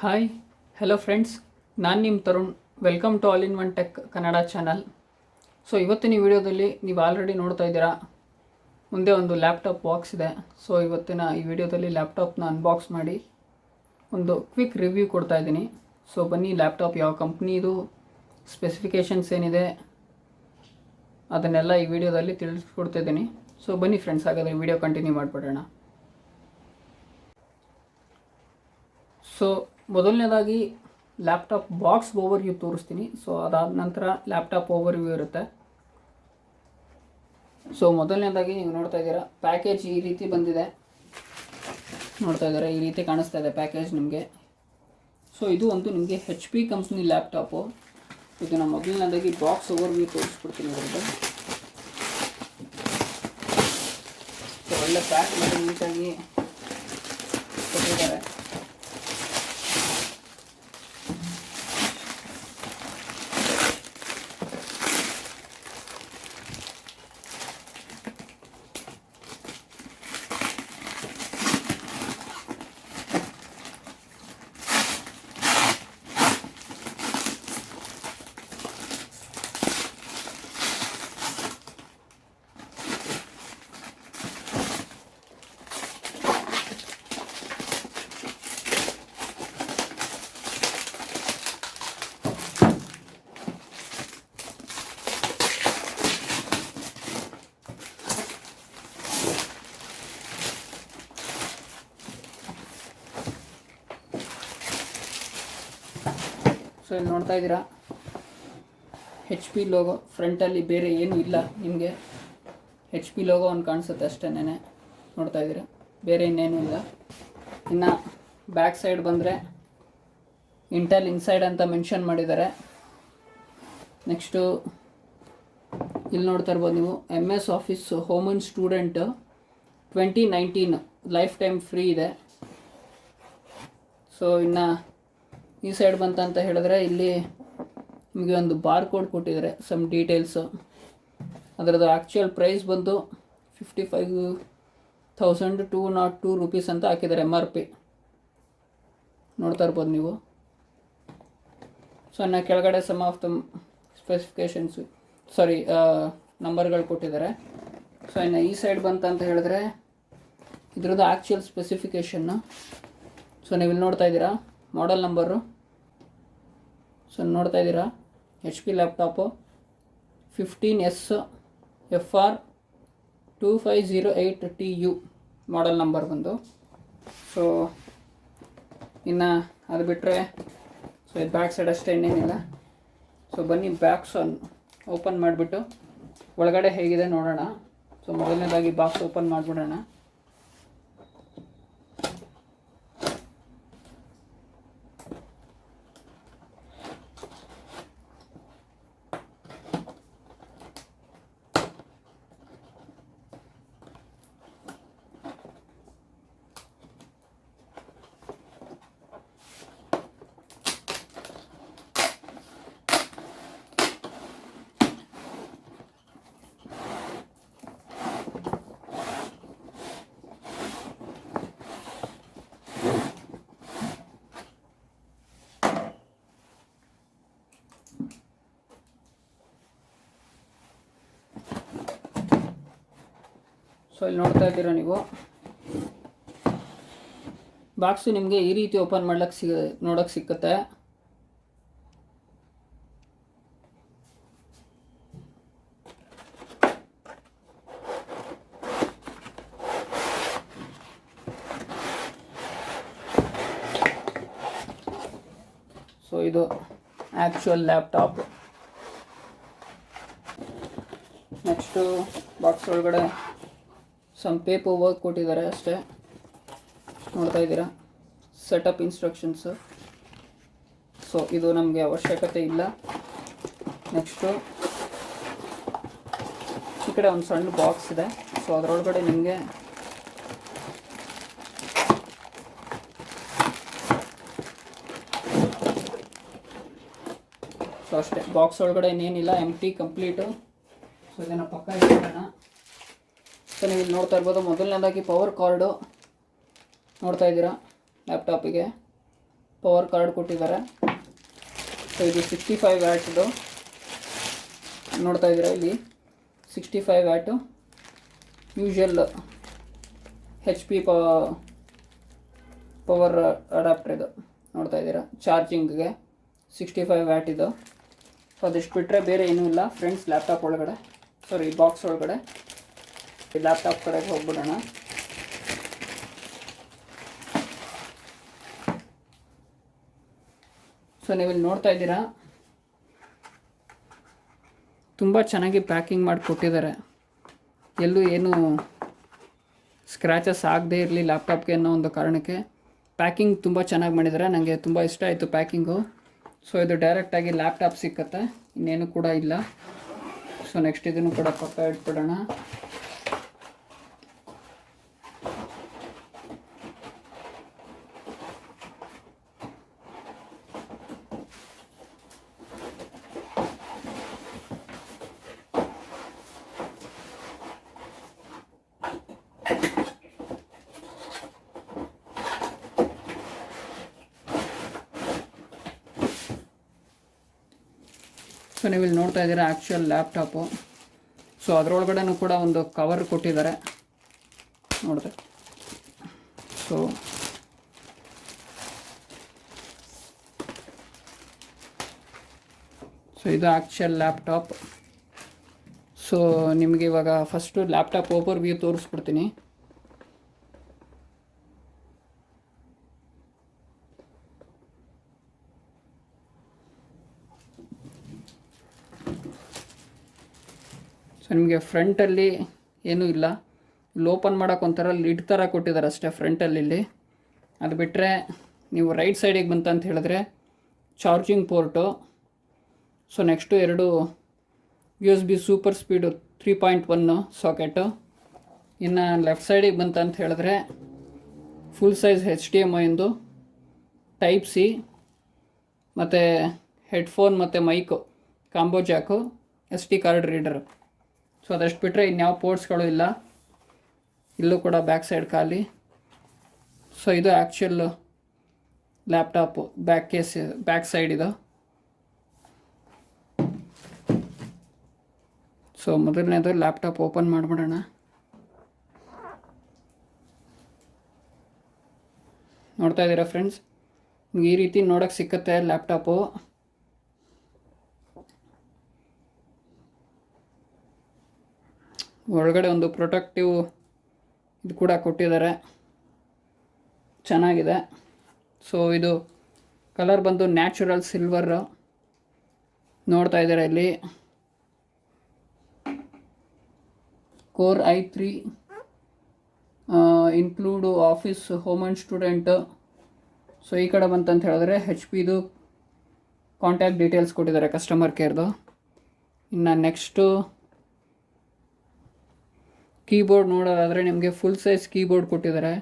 Hi hello friends, ನಾನು ನಿಮ್ಮ Tarun. Welcome to all in one tech Kannada channel. So ಇವತ್ತಿನ ವಿಡಿಯೋದಲ್ಲಿ ನೀವು ಆಲ್ರೆಡಿ ನೋಡ್ತಾ ಇದ್ದೀರಾ, ಮುಂದೆ ಒಂದು ಲ್ಯಾಪ್ಟಾಪ್ ಬಾಕ್ಸ್ ಇದೆ. ಸೊ ಇವತ್ತಿನ ಈ ವಿಡಿಯೋದಲ್ಲಿ ಲ್ಯಾಪ್ಟಾಪ್ನ ಅನ್ಬಾಕ್ಸ್ ಮಾಡಿ ಒಂದು ಕ್ವಿಕ್ ರಿವ್ಯೂ ಕೊಡ್ತಾ ಇದ್ದೀನಿ. ಸೊ ಬನ್ನಿ, ಲ್ಯಾಪ್ಟಾಪ್ ಯಾವ ಕಂಪ್ನಿದು, ಸ್ಪೆಸಿಫಿಕೇಷನ್ಸ್ ಏನಿದೆ ಅದನ್ನೆಲ್ಲ ಈ ವಿಡಿಯೋದಲ್ಲಿ ತಿಳಿಸ್ಕೊಡ್ತಿದ್ದೀನಿ. ಸೊ ಬನ್ನಿ ಫ್ರೆಂಡ್ಸ್, ಹಾಗಾದರೆ ವಿಡಿಯೋ ಕಂಟಿನ್ಯೂ ಮಾಡಿಬಿಡೋಣ. ಸೊ ಮೊದಲನೇದಾಗಿ ಲ್ಯಾಪ್ಟಾಪ್ ಬಾಕ್ಸ್ ಓವರ್ವ್ಯೂ ತೋರಿಸ್ತೀನಿ. ಸೊ ಅದಾದ ನಂತರ ಲ್ಯಾಪ್ಟಾಪ್ ಓವರ್ವ್ಯೂ ಇರುತ್ತೆ. ಸೊ ಮೊದಲನೇದಾಗಿ ನೀವು ನೋಡ್ತಾ ಇದ್ದೀರಾ, ಪ್ಯಾಕೇಜ್ ಈ ರೀತಿ ಬಂದಿದೆ. ನೋಡ್ತಾ ಇದ್ದೀರಾ, ಈ ರೀತಿ ಕಾಣಿಸ್ತಾ ಇದೆ ಪ್ಯಾಕೇಜ್ ನಿಮಗೆ. ಸೊ ಇದು ಒಂದು ನಿಮಗೆ HP ಕಂಪ್ನಿ ಲ್ಯಾಪ್ಟಾಪು. ಇದನ್ನು ಮೊದಲನೇದಾಗಿ ಬಾಕ್ಸ್ ಓವರ್ವ್ಯೂ ತೋರಿಸ್ಬಿಡ್ತೀನಿ. ಇದರಲ್ಲಿ ಸೊ ಒಳ್ಳೆ ಪ್ಯಾಕ್ ಮಾಡಿ ನೀಟಾಗಿ ಕೊಟ್ಟಿದ್ದಾರೆ. ಸೊ ಇಲ್ಲಿ ನೋಡ್ತಾ ಇದ್ದೀರಾ, HP ಲೋಗೋ. ಫ್ರಂಟಲ್ಲಿ ಬೇರೆ ಏನೂ ಇಲ್ಲ, ನಿಮಗೆ HP ಲೋಗೋ ಒಂದು ಕಾಣಿಸುತ್ತೆ ಅಷ್ಟೇ. ನೋಡ್ತಾ ಇದ್ದೀರಾ, ಬೇರೆ ಇನ್ನೇನೂ ಇಲ್ಲ. ಇನ್ನು ಬ್ಯಾಕ್ ಸೈಡ್ ಬಂದರೆ ಇಂಟೆಲ್ ಇನ್ಸೈಡ್ ಅಂತ ಮೆನ್ಷನ್ ಮಾಡಿದ್ದಾರೆ. ನೆಕ್ಸ್ಟು ಇಲ್ಲಿ ನೋಡ್ತಾ ಇರ್ಬೋದು ನೀವು, MS office home and student 2019 life time free ಇದೆ. ಸೊ ಇನ್ನು ಈ ಸೈಡ್ ಬಂತಂತ ಹೇಳಿದ್ರೆ, ಇಲ್ಲಿ ನಿಮಗೆ ಒಂದು ಬಾರ್ ಕೋಡ್ ಕೊಟ್ಟಿದ್ದಾರೆ, ಸಮ್ ಡೀಟೇಲ್ಸು. ಅದರದ್ದು ಆ್ಯಕ್ಚುಯಲ್ ಪ್ರೈಸ್ ಬಂದು 55,202 ರೂಪೀಸ್ ಅಂತ ಹಾಕಿದ್ದಾರೆ, MRP. ನೋಡ್ತಾ ಇರ್ಬೋದು ನೀವು. ಸೊ ಇನ್ನು ಕೆಳಗಡೆ ಸಮ್ ಆಫ್ ದ ಸ್ಪೆಸಿಫಿಕೇಷನ್ಸು, ನಂಬರ್ಗಳು ಕೊಟ್ಟಿದ್ದಾರೆ. ಸೊ ಇನ್ನು ಈ ಸೈಡ್ ಬಂತಂತ ಹೇಳಿದ್ರೆ ಇದ್ರದ್ದು ಆ್ಯಕ್ಚುಯಲ್ ಸ್ಪೆಸಿಫಿಕೇಷನ್ನು. ಸೊ ನೀವು ಇಲ್ಲಿ ನೋಡ್ತಾ ಇದ್ದೀರಾ, ಮಾಡೆಲ್ ನಂಬರು. ಸೊ ನೋಡ್ತಾ ಇದ್ದೀರಾ, HP laptop 15s FR2508TU model number ಬಂದು. ಸೊ ಇನ್ನು ಅದು ಬಿಟ್ಟರೆ ಸೊ ಇದು ಬ್ಯಾಕ್ ಸೈಡ್ ಅಷ್ಟೇ, ಇನ್ನೇನಿಲ್ಲ. ಸೊ ಬನ್ನಿ, ಬಾಕ್ಸ್ ಓಪನ್ ಮಾಡಿಬಿಟ್ಟು ಒಳಗಡೆ ಹೇಗಿದೆ ನೋಡೋಣ. ಸೊ ಮೊದಲನೇದಾಗಿ ಬಾಕ್ಸ್ ಓಪನ್ ಮಾಡಿಬಿಡೋಣ. ಸೊ ಇಲ್ಲಿ ನೋಡ್ತಾ ಇದ್ದೀರಾ ನೀವು, ಬಾಕ್ಸು ನಿಮಗೆ ಈ ರೀತಿ ಓಪನ್ ಮಾಡ್ಲಿಕ್ಕೆ ನೋಡೋಕ್ಕೆ ಸಿಕ್ಕುತ್ತೆ. ಸೊ ಇದು ಆ್ಯಕ್ಚುಯಲ್ ಲ್ಯಾಪ್ಟಾಪ್. ನೆಕ್ಸ್ಟು ಬಾಕ್ಸ್ ಒಳಗಡೆ ಸಮ್ ಪೇಪರ್ ವರ್ಕ್ ಕೊಟ್ಟಿದ್ದಾರೆ ಅಷ್ಟೇ. ನೋಡ್ತಾ ಇದ್ದೀರಾ, ಸೆಟಪ್ ಇನ್ಸ್ಟ್ರಕ್ಷನ್ಸು. ಸೊ ಇದು ನಮಗೆ ಅವಶ್ಯಕತೆ ಇಲ್ಲ. ನೆಕ್ಸ್ಟು ಈ ಕಡೆ ಒಂದು ಸಣ್ಣ ಬಾಕ್ಸ್ ಇದೆ. ಸೊ ಅದರೊಳಗಡೆ ನಿಮಗೆ ಸೊ ಅಷ್ಟೇ, ಬಾಕ್ಸ್ ಒಳಗಡೆ ಇನ್ನೇನಿಲ್ಲ, ಎಂಟಿ ಕಂಪ್ಲೀಟು. ಸೊ ಇದನ್ನು ಪಕ್ಕ ಇಟ್ಕೊಳ್ಳೋಣ. ಸೊ ನೀವು ಇಲ್ಲಿ ನೋಡ್ತಾ ಇರ್ಬೋದು, ಮೊದಲನೇದಾಗಿ ಪವರ್ ಕಾರ್ಡು ನೋಡ್ತಾ ಇದ್ದೀರಾ ಲ್ಯಾಪ್ಟಾಪಿಗೆ. ಪವರ್ ಕಾರ್ಡ್ ಕೊಟ್ಟಿದ್ದಾರೆ. ಸೊ ಇದು 65 ವ್ಯಾಟ್ದು ನೋಡ್ತಾ ಇದ್ದೀರಾ. ಇಲ್ಲಿ 65 watt usual HP power adapter ಇದು ನೋಡ್ತಾ ಇದ್ದೀರಾ. ಚಾರ್ಜಿಂಗ್ಗೆ 65 ವ್ಯಾಟ್ ಇದು. ಸೊ ಅದಿಷ್ಟು ಬಿಟ್ಟರೆ ಬೇರೆ ಏನೂ ಇಲ್ಲ ಫ್ರೆಂಡ್ಸ್. ಲ್ಯಾಪ್ಟಾಪ್ ಒಳಗಡೆ ಬಾಕ್ಸ್ ಒಳಗಡೆ ಲ್ಯಾಪ್ಟಾಪ್ ಕಡೆಗೆ ಹೋಗ್ಬಿಡೋಣ. ಸೊ ನೀವಿಲ್ಲಿ ನೋಡ್ತಾ ಇದ್ದೀರಾ, ತುಂಬ ಚೆನ್ನಾಗಿ ಪ್ಯಾಕಿಂಗ್ ಮಾಡಿ ಕೊಟ್ಟಿದ್ದಾರೆ. ಎಲ್ಲೂ ಏನು ಸ್ಕ್ರ್ಯಾಚಸ್ ಆಗದೇ ಇರಲಿ ಲ್ಯಾಪ್ಟಾಪ್ಗೆ ಅನ್ನೋ ಒಂದು ಕಾರಣಕ್ಕೆ ಪ್ಯಾಕಿಂಗ್ ತುಂಬ ಚೆನ್ನಾಗಿ ಮಾಡಿದ್ದಾರೆ. ನನಗೆ ತುಂಬ ಇಷ್ಟ ಆಯಿತು ಪ್ಯಾಕಿಂಗು. ಸೊ ಇದು ಡೈರೆಕ್ಟಾಗಿ ಲ್ಯಾಪ್ಟಾಪ್ ಸಿಕ್ಕತ್ತೆ, ಇನ್ನೇನು ಕೂಡ ಇಲ್ಲ. ಸೊ ನೆಕ್ಸ್ಟ್ ಇದನ್ನು ಕೂಡ ಪಕ್ಕ ಇಟ್ಬಿಡೋಣ. ಸೊ ನೀವು ಇಲ್ಲಿ ನೋಡ್ತಾ ಇದ್ದೀರಾ ಆ್ಯಕ್ಚುಯಲ್ ಲ್ಯಾಪ್ಟಾಪು. ಸೊ ಅದರೊಳಗಡೆನೂ ಕೂಡ ಒಂದು ಕವರ್ ಕೊಟ್ಟಿದ್ದಾರೆ ನೋಡಿದ್ರೆ. ಸೊ ಇದು ಆ್ಯಕ್ಚುಯಲ್ ಲ್ಯಾಪ್ಟಾಪ್. ಸೊ ನಿಮಗೆ ಇವಾಗ ಫಸ್ಟು ಲ್ಯಾಪ್ಟಾಪ್ ಓವರ್ ವ್ಯೂ ತೋರಿಸ್ಬಿಡ್ತೀನಿ. ಸೊ ನಿಮಗೆ ಫ್ರಂಟಲ್ಲಿ ಏನೂ ಇಲ್ಲ, ಇಲ್ಲಿ ಓಪನ್ ಮಾಡೋಕೆ ಒಂಥರ ಲಿಡ್ ಥರ ಕೊಟ್ಟಿದ್ದಾರೆ ಅಷ್ಟೇ ಫ್ರಂಟಲ್ಲಿ. ಇಲ್ಲಿ ಅದು ಬಿಟ್ಟರೆ ನೀವು ರೈಟ್ ಸೈಡಿಗೆ ಬಂತಂತ ಹೇಳಿದ್ರೆ charging port. So next 2 USB super speed 3.1 socket. ಇನ್ನು ಲೆಫ್ಟ್ ಸೈಡಿಗೆ ಬಂತಂತ ಹೇಳಿದ್ರೆ ಫುಲ್ ಸೈಜ್ HDMI ಒಂದು ಟೈಪ್ ಸಿ ಮತ್ತು ಹೆಡ್ಫೋನ್ ಮತ್ತು mic combo jack, SD card reader. So ಅದಷ್ಟು ಬಿಟ್ಟರೆ ಇನ್ಯಾವ ಪೋರ್ಟ್ಸ್ಗಳು ಇಲ್ಲ. ಇಲ್ಲೂ ಕೂಡ ಬ್ಯಾಕ್ ಸೈಡ್ ಖಾಲಿ. ಸೊ ಇದು ಆ್ಯಕ್ಚುಯಲ್ ಲ್ಯಾಪ್ಟಾಪು ಬ್ಯಾಕ್ ಸೈಡ್ ಇದು. ಸೊ ಮೊದಲನೇದು ಲ್ಯಾಪ್ಟಾಪ್ ಓಪನ್ ಮಾಡಿಬಿಡೋಣ. ನೋಡ್ತಾ ಇದ್ದೀರಾ ಫ್ರೆಂಡ್ಸ್, ನಿಮ್ಗೆ ಈ ರೀತಿ ನೋಡೋಕ್ಕೆ ಸಿಕ್ಕತ್ತೆ ಲ್ಯಾಪ್ಟಾಪು. ಒಳಗಡೆ ಒಂದು ಪ್ರೊಟೆಕ್ಟಿವ್ ಇದು ಕೂಡ ಕೊಟ್ಟಿದ್ದಾರೆ, ಚೆನ್ನಾಗಿದೆ. ಸೊ ಇದು ಕಲರ್ ಬಂದು ನ್ಯಾಚುರಲ್ ಸಿಲ್ವರ್ ನೋಡ್ತಾ ಇದ್ದಾರೆ. ಇಲ್ಲಿ core i3 include office, home and student. So ಈ ಕಡೆ ಬಂತಂತ ಹೇಳಿದ್ರೆ HPದು ಕಾಂಟ್ಯಾಕ್ಟ್ ಡೀಟೇಲ್ಸ್ ಕೊಟ್ಟಿದ್ದಾರೆ ಕಸ್ಟಮರ್ ಕೇರ್ದು. ಇನ್ನು ನೆಕ್ಸ್ಟು ಕೀಬೋರ್ಡ್ ನೋಡೋದಾದರೆ ನಿಮಗೆ ಫುಲ್ ಸೈಜ್ ಕೀಬೋರ್ಡ್ ಕೊಟ್ಟಿದ್ದಾರೆ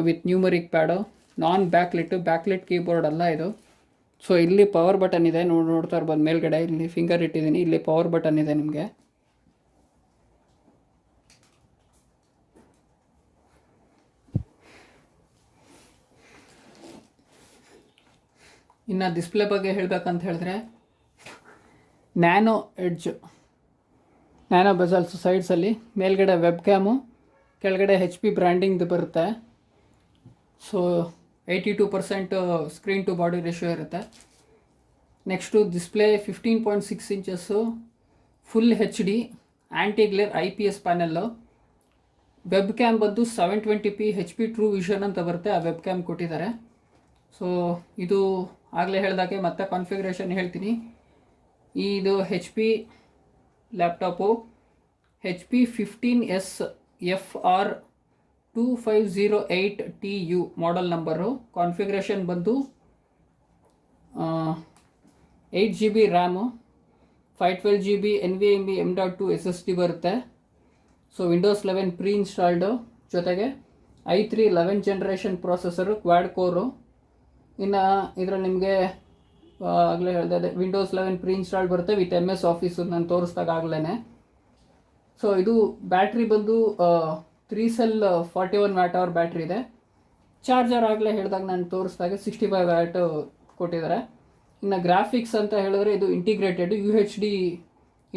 with numeric pad, non backlit keyboard ಅಲ್ಲ ಇದು. ಸೊ ಇಲ್ಲಿ ಪವರ್ ಬಟನ್ ಇದೆ, ನೋಡ್ತಾ ಇರ್ಬೋದು ಮೇಲ್ಗಡೆ. ಇಲ್ಲಿ ಫಿಂಗರ್ ಇಟ್ಟಿದ್ದೀನಿ, ಇಲ್ಲಿ ಪವರ್ ಬಟನ್ ಇದೆ ನಿಮಗೆ. ಇನ್ನು ಡಿಸ್ಪ್ಲೇ ಬಗ್ಗೆ ಹೇಳಬೇಕಂತ ಹೇಳಿದ್ರೆ ನ್ಯಾನೋ ಬೆಸಲ್ಸ್ ಸೈಡ್ಸಲ್ಲಿ, ಮೇಲ್ಗಡೆ ವೆಬ್ ಕ್ಯಾಮು, ಕೆಳಗಡೆ HP ಬ್ರ್ಯಾಂಡಿಂಗ್ದು ಬರುತ್ತೆ. So 82% screen to body ratio ಇರುತ್ತೆ. Next display 15.6 inches, full HD, anti glare IPS panel. Web cam ಬಂದು 720p HP ಟ್ರೂ ವಿಷನ್ ಅಂತ ಬರುತ್ತೆ, ಆ ವೆಬ್ ಕ್ಯಾಮ್ ಕೊಟ್ಟಿದ್ದಾರೆ. ಸೊ ಇದು ಆಗಲೇ ಹೇಳಿದಾಗೆ ಮತ್ತೆ ಕಾನ್ಫಿಗರೇಷನ್ ಹೇಳ್ತೀನಿ. ಇದು HP laptop HP 15s FR2508TU model number. Configuration ಬಂದು 8GB RAM, 512GB NVMe M.2 SSD ಬರುತ್ತೆ. ಸೊ ವಿಂಡೋಸ್ 11 ಪ್ರೀ ಇನ್ಸ್ಟಾಲ್ಡು, ಜೊತೆಗೆ i3 11th generation processor, Quad ಕೋರು. ಇನ್ನು ಇದರಲ್ಲಿ ನಿಮಗೆ ಆಗಲೇ ಹೇಳಿದೆ ವಿಂಡೋಸ್ 11 ಪ್ರೀ ಇನ್ಸ್ಟಾಲ್ಡ್ ಬರುತ್ತೆ ವಿತ್ MS ಆಫೀಸು ನಾನು ತೋರಿಸ್ದಾಗ ಆಗಲೇ. ಸೊ ಇದು ಬ್ಯಾಟ್ರಿ ಬಂದು 3 ಸೆಲ್ 41 Wh ಬ್ಯಾಟ್ರಿ ಇದೆ. ಚಾರ್ಜರ್ ಆಗಲೇ ಹೇಳಿದಾಗ ನಾನು ತೋರಿಸಿದಾಗ 65 ವ್ಯಾಟ್ ಕೊಟ್ಟಿದ್ದಾರೆ. ಇನ್ನು ಗ್ರಾಫಿಕ್ಸ್ ಅಂತ ಹೇಳಿದ್ರೆ ಇದು ಇಂಟಿಗ್ರೇಟೆಡ್ UHD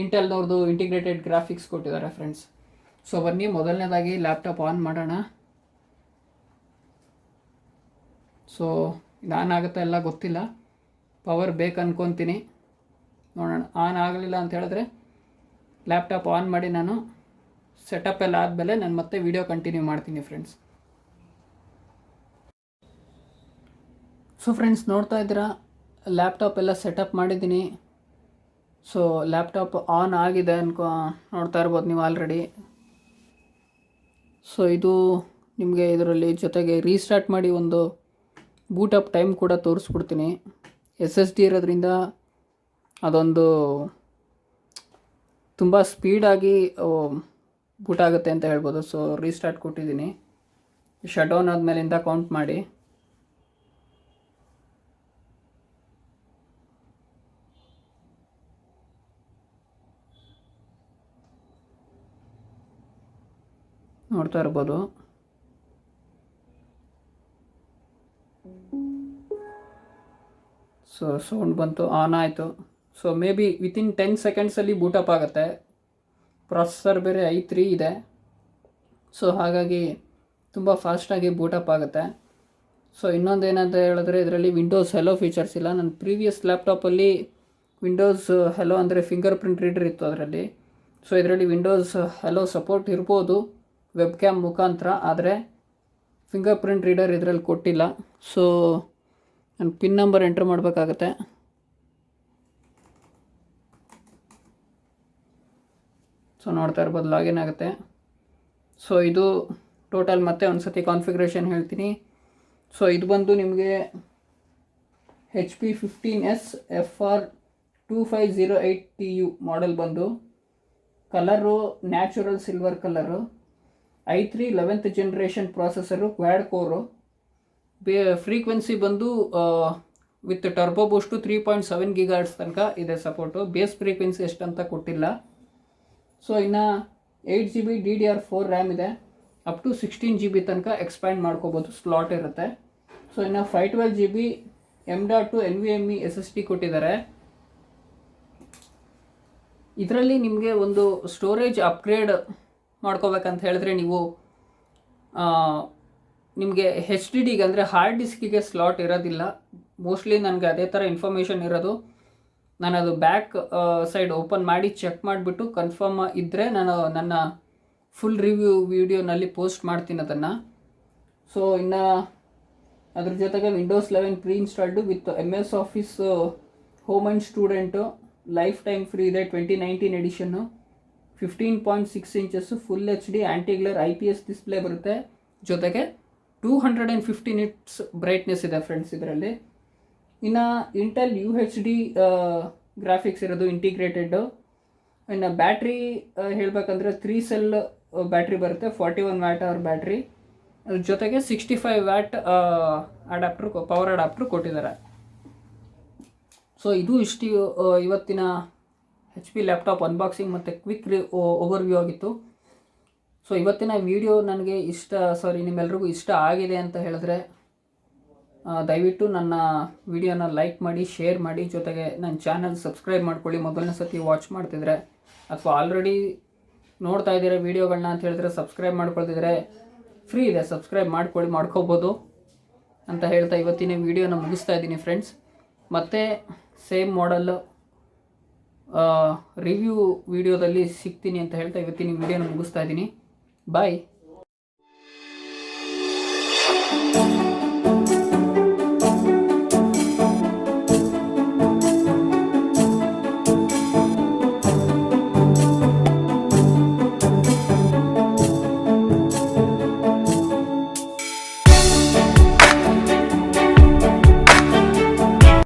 ಇಂಟೆಲ್ನವ್ರದ್ದು ಇಂಟಿಗ್ರೇಟೆಡ್ ಗ್ರಾಫಿಕ್ಸ್ ಕೊಟ್ಟಿದ್ದಾರೆ ಫ್ರೆಂಡ್ಸ್. ಸೊ ಬನ್ನಿ ಮೊದಲನೇದಾಗಿ ಲ್ಯಾಪ್ಟಾಪ್ ಆನ್ ಮಾಡೋಣ. ಸೊ ಇದು ಆನ್ ಆಗುತ್ತೆ ಎಲ್ಲ ಗೊತ್ತಿಲ್ಲ, ಪವರ್ ಬೇಕು ಅನ್ಕೊತೀನಿ, ನೋಡೋಣ. ಆನ್ ಆಗಲಿಲ್ಲ ಅಂತ ಹೇಳಿದ್ರೆ ಲ್ಯಾಪ್ಟಾಪ್ ಆನ್ ಮಾಡಿ ನಾನು ಸೆಟಪ್ ಎಲ್ಲ ಆದಮೇಲೆ ನಾನು ಮತ್ತೆ ವಿಡಿಯೋ ಕಂಟಿನ್ಯೂ ಮಾಡ್ತೀನಿ ಫ್ರೆಂಡ್ಸ್. ಸೊ ಫ್ರೆಂಡ್ಸ್ ನೋಡ್ತಾ ಇದ್ದೀರಾ, ಲ್ಯಾಪ್ಟಾಪ್ ಎಲ್ಲ ಸೆಟಪ್ ಮಾಡಿದ್ದೀನಿ. ಸೊ ಲ್ಯಾಪ್ಟಾಪ್ ಆನ್ ಆಗಿದೆ ನೋಡ್ತಾ ಇರ್ಬೋದು ನೀವು ಆಲ್ರೆಡಿ. ಸೊ ಇದು ನಿಮಗೆ ಇದರಲ್ಲಿ ಜೊತೆಗೆ ರೀಸ್ಟಾರ್ಟ್ ಮಾಡಿ ಒಂದು ಬೂಟಪ್ ಟೈಮ್ ಕೂಡ ತೋರಿಸ್ಬಿಡ್ತೀನಿ. SSD ಇರೋದ್ರಿಂದ ಅದೊಂದು ತುಂಬ ಸ್ಪೀಡಾಗಿ ಬೂಟ್ ಆಗುತ್ತೆ ಅಂತ ಹೇಳ್ಬೋದು. ಸೊ ರೀಸ್ಟಾರ್ಟ್ ಕೊಟ್ಟಿದ್ದೀನಿ, ಶಟ್ ಡೌನ್ ಆದಮೇಲಿಂದ ಕೌಂಟ್ ಮಾಡಿ. ನೋಡ್ತಾ ಇರ್ಬೋದು. ಸೊ ಸೌಂಡ್ ಬಂತು, ಆನ್ ಆಯಿತು. ಸೊ ಮೇ ಬಿ ವಿತಿನ್ 10 ಸೆಕೆಂಡ್ಸಲ್ಲಿ ಬೂಟಪ್ ಆಗುತ್ತೆ. ಪ್ರೊಸೆಸರ್ ಬೇರೆ i3 ಇದೆ, ಸೊ ಹಾಗಾಗಿ ತುಂಬ ಫಾಸ್ಟಾಗಿ ಬೂಟಪ್ ಆಗುತ್ತೆ. ಸೊ ಇನ್ನೊಂದು ಏನಂತ ಹೇಳಿದ್ರೆ ಇದರಲ್ಲಿ ವಿಂಡೋಸ್ ಹೆಲೋ ಫೀಚರ್ಸ್ ಇಲ್ಲ. ನನ್ನ ಪ್ರೀವಿಯಸ್ ಲ್ಯಾಪ್ಟಾಪಲ್ಲಿ ವಿಂಡೋಸ್ ಹೆಲೋ ಅಂದರೆ ಫಿಂಗರ್ ಪ್ರಿಂಟ್ ರೀಡರ್ ಇತ್ತು ಅದರಲ್ಲಿ. ಸೊ ಇದರಲ್ಲಿ ವಿಂಡೋಸ್ ಹೆಲೋ ಸಪೋರ್ಟ್ ಇರ್ಬೋದು ವೆಬ್ ಕ್ಯಾಮ್ ಮುಖಾಂತರ, ಆದರೆ ಫಿಂಗರ್ ಪ್ರಿಂಟ್ ರೀಡರ್ ಇದರಲ್ಲಿ ಕೊಟ್ಟಿಲ್ಲ. ಸೊ ನಾನು ಪಿನ್ ನಂಬರ್ ಎಂಟ್ರ್ ಮಾಡಬೇಕಾಗತ್ತೆ. ಸೊ ನೋಡ್ತಾ ಇರ್ಬೋದು ಲಾಗಿನ್ ಆಗುತ್ತೆ. ಸೊ ಇದು ಟೋಟಲ್ ಮತ್ತೆ ಒಂದು ಸತಿ ಕಾನ್ಫಿಗ್ರೇಷನ್ ಹೇಳ್ತೀನಿ. ಸೊ ಇದು ಬಂದು ನಿಮಗೆ HP 15s FR2508TU ಮಾಡೆಲ್ ಬಂದು colour natural silver colour, i3 11th generation processor, quad core, frequency ಬಂದು ವಿತ್ ಟರ್ಬೋ ಬೂಸ್ಟು 3.7 GHz ತನಕ ಇದೆ ಸಪೋರ್ಟು. ಬೇಸ್ ಫ್ರೀಕ್ವೆನ್ಸಿ ಎಷ್ಟಂತ ಕೊಟ್ಟಿಲ್ಲ. ಸೊ ಇನ್ನು 8GB DDR4 ರ್ಯಾಮ್ ಇದೆ, ಅಪ್ ಟು 16GB ತನಕ ಎಕ್ಸ್ಪ್ಯಾಂಡ್ ಮಾಡ್ಕೋಬೋದು, ಸ್ಲಾಟ್ ಇರುತ್ತೆ. ಸೊ ಇನ್ನು 512GB M.2 NVMe SSD ಕೊಟ್ಟಿದ್ದಾರೆ. ಇದರಲ್ಲಿ ನಿಮಗೆ ಒಂದು ಸ್ಟೋರೇಜ್ ಅಪ್ಗ್ರೇಡ್ ಮಾಡ್ಕೋಬೇಕಂತ ಹೇಳಿದ್ರೆ ನೀವು ನಿಮಗೆ HDDಗೆ ಅಂದರೆ ಹಾರ್ಡ್ ಡಿಸ್ಕಿಗೆ ಸ್ಲಾಟ್ ಇರೋದಿಲ್ಲ. ಮೋಸ್ಟ್ಲಿ ನನಗೆ ಅದೇ ಥರ ಇನ್ಫಾರ್ಮೇಷನ್ ಇರೋದು. ನಾನು ಅದು ಬ್ಯಾಕ್ ಸೈಡ್ ಓಪನ್ ಮಾಡಿ ಚೆಕ್ ಮಾಡಿಬಿಟ್ಟು ಕನ್ಫರ್ಮ್ ಇದ್ದರೆ ನಾನು ನನ್ನ ಫುಲ್ ರಿವ್ಯೂ ವಿಡಿಯೋನಲ್ಲಿ ಪೋಸ್ಟ್ ಮಾಡ್ತೀನಿ ಅದನ್ನು. ಸೊ ಇನ್ನು ಅದ್ರ ಜೊತೆಗೆ Windows 11 pre installed with MS office home and student lifetime free ಇದೆ. 2019 edition, 15.6 inches full HD anti glare IPS display ಬರುತ್ತೆ. ಜೊತೆಗೆ 250 ನಿಟ್ಸ್ ಬ್ರೈಟ್ನೆಸ್ ಇದೆ ಫ್ರೆಂಡ್ಸ್ ಇದರಲ್ಲಿ. ಇನ್ನು ಇಂಟೆಲ್ UHD ಗ್ರಾಫಿಕ್ಸ್ ಇರೋದು ಇಂಟಿಗ್ರೇಟೆಡ್ಡು. ಇನ್ನು ಬ್ಯಾಟ್ರಿ ಹೇಳಬೇಕಂದ್ರೆ 3 ಸೆಲ್ ಬ್ಯಾಟ್ರಿ ಬರುತ್ತೆ, 41 Wh ಬ್ಯಾಟ್ರಿ. ಅದ್ರ ಜೊತೆಗೆ 65 ವ್ಯಾಟ್ ಅಡಾಪ್ಟರ್, ಪವರ್ ಅಡಾಪ್ಟರ್ ಕೊಟ್ಟಿದ್ದಾರೆ. ಸೊ ಇದು ಇಷ್ಟು ಇವತ್ತಿನ HP ಲ್ಯಾಪ್ಟಾಪ್ ಅನ್ಬಾಕ್ಸಿಂಗ್ ಮತ್ತು ಕ್ವಿಕ್ ಓವರ್ವ್ಯೂ ಆಗಿತ್ತು. ಸೊ ಇವತ್ತಿನ ವಿಡಿಯೋ ನನಗೆ ನಿಮ್ಮೆಲ್ರಿಗೂ ಇಷ್ಟ ಆಗಿದೆ ಅಂತ ಹೇಳಿದ್ರೆ ದಯವಿಟ್ಟು ನನ್ನ ವಿಡಿಯೋನ ಲೈಕ್ ಮಾಡಿ, ಶೇರ್ ಮಾಡಿ, ಜೊತೆಗೆ ನನ್ನ ಚಾನಲ್ ಸಬ್ಸ್ಕ್ರೈಬ್ ಮಾಡ್ಕೊಳ್ಳಿ ಮೊದಲನೇ ಸತಿ ವಾಚ್ ಮಾಡ್ತಿದ್ರೆ, ಅಥವಾ ಆಲ್ರೆಡಿ ನೋಡ್ತಾ ಇದ್ದೀರಾ ವೀಡಿಯೋಗಳನ್ನ ಅಂತ ಹೇಳಿದ್ರೆ ಸಬ್ಸ್ಕ್ರೈಬ್ ಮಾಡ್ಕೊಳ್ತಿದ್ರೆ ಫ್ರೀ ಇದೆ, ಸಬ್ಸ್ಕ್ರೈಬ್ ಮಾಡ್ಕೋಬೋದು ಅಂತ ಹೇಳ್ತಾ ಇವತ್ತಿನ ವಿಡಿಯೋನ ಮುಗಿಸ್ತಾ ಇದ್ದೀನಿ ಫ್ರೆಂಡ್ಸ್. ಮತ್ತು ಸೇಮ್ ಮಾಡೆಲ್ ರಿವ್ಯೂ ವಿಡಿಯೋದಲ್ಲಿ ಸಿಗ್ತೀನಿ ಅಂತ ಹೇಳ್ತಾ ಇವತ್ತಿನ ವಿಡಿಯೋನ ಮುಗಿಸ್ತಾ ಇದ್ದೀನಿ. ಬಾಯ್.